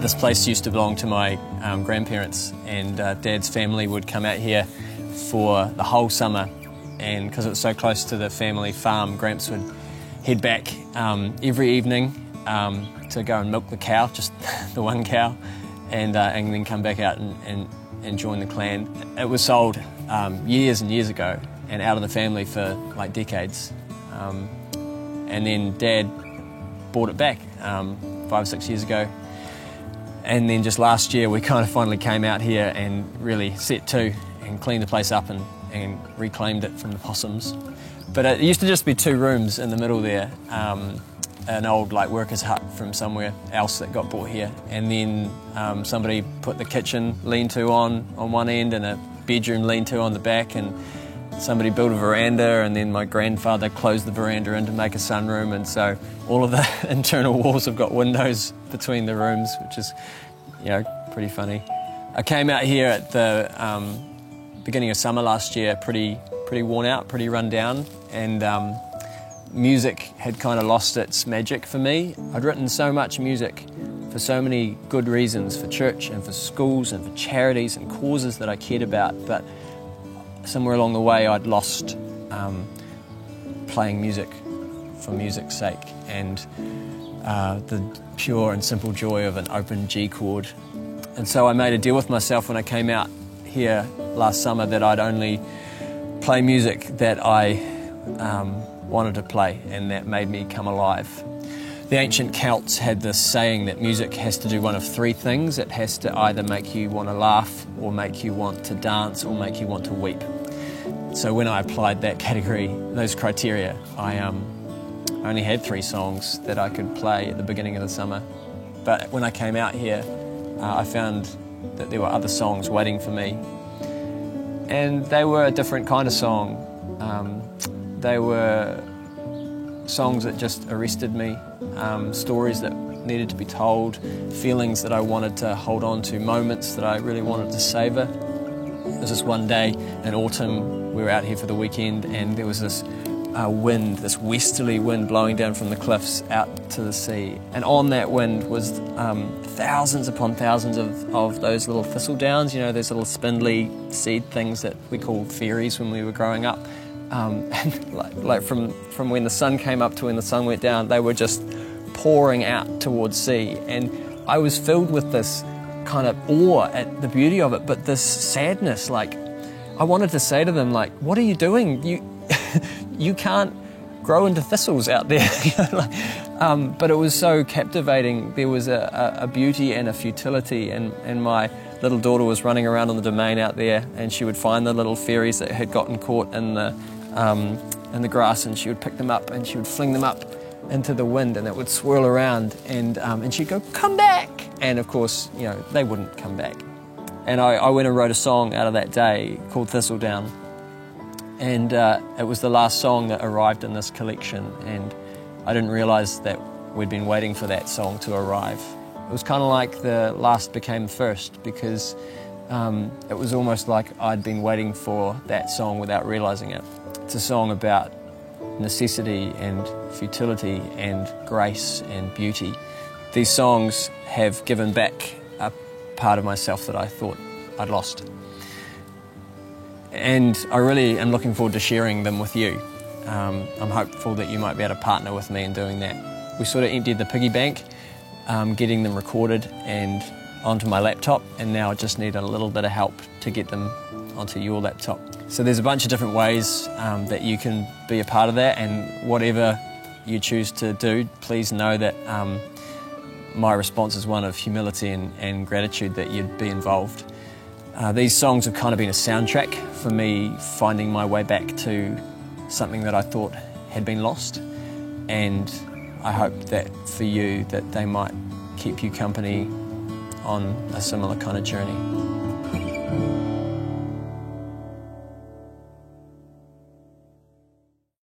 This place used to belong to my grandparents, and Dad's family would come out here for the whole summer, and because it was so close to the family farm, Gramps would head back every evening to go and milk the cow, just the one cow, and then come back out and join the clan. It was sold years and years ago and out of the family for like decades, and then Dad bought it back 5 or 6 years ago. And then just last year we kind of finally came out here and really set to and cleaned the place up and reclaimed it from the possums. But it used to just be 2 rooms in the middle there, an old like worker's hut from somewhere else that got bought here. And then somebody put the kitchen lean-to on one end and a bedroom lean-to on the back, and somebody built a veranda, and then my grandfather closed the veranda in to make a sunroom, and so all of the internal walls have got windows between the rooms, which is, you know, pretty funny. I came out here at the beginning of summer last year, pretty worn out, pretty run down, and music had kind of lost its magic for me. I'd written so much music for so many good reasons, for church and for schools and for charities and causes that I cared about, but somewhere along the way I'd lost playing music for music's sake, and the pure and simple joy of an open G chord. And so I made a deal with myself when I came out here last summer that I'd only play music that I wanted to play and that made me come alive. The ancient Celts had this saying that music has to do one of 3 things. It has to either make you want to laugh, or make you want to dance, or make you want to weep. So when I applied that category, those criteria, I only had 3 songs that I could play at the beginning of the summer. But when I came out here, I found that there were other songs waiting for me. And they were a different kind of song. They were songs that just arrested me, stories that needed to be told, feelings that I wanted to hold on to, moments that I really wanted to savour. There was this one day in autumn, we were out here for the weekend, and there was this wind, this westerly wind blowing down from the cliffs out to the sea. And on that wind was thousands upon thousands of those little thistle downs, you know, those little spindly seed things that we called fairies when we were growing up. And like from when the sun came up to when the sun went down, they were just pouring out towards sea. And I was filled with this kind of awe at the beauty of it, but this sadness. Like, I wanted to say to them, like, what are you doing? You can't grow into thistles out there. But it was so captivating. There was a beauty and a futility, and my little daughter was running around on the domain out there, and she would find the little fairies that had gotten caught in the grass, and she would pick them up and she would fling them up into the wind, and it would swirl around, and she'd go, "Come back!" And of course, you know, they wouldn't come back. And I went and wrote a song out of that day called Thistledown, and it was the last song that arrived in this collection, and I didn't realise that we'd been waiting for that song to arrive. It was kind of like the last became the first, because it was almost like I'd been waiting for that song without realising it. It's a song about necessity and futility and grace and beauty. These songs have given back a part of myself that I thought I'd lost. And I really am looking forward to sharing them with you. I'm hopeful that you might be able to partner with me in doing that. We sort of emptied the piggy bank, getting them recorded and onto my laptop, and now I just need a little bit of help to get them onto your laptop. So there's a bunch of different ways that you can be a part of that, and whatever you choose to do, please know that my response is one of humility and gratitude that you'd be involved. These songs have kind of been a soundtrack for me finding my way back to something that I thought had been lost, and I hope that for you that they might keep you company on a similar kind of journey.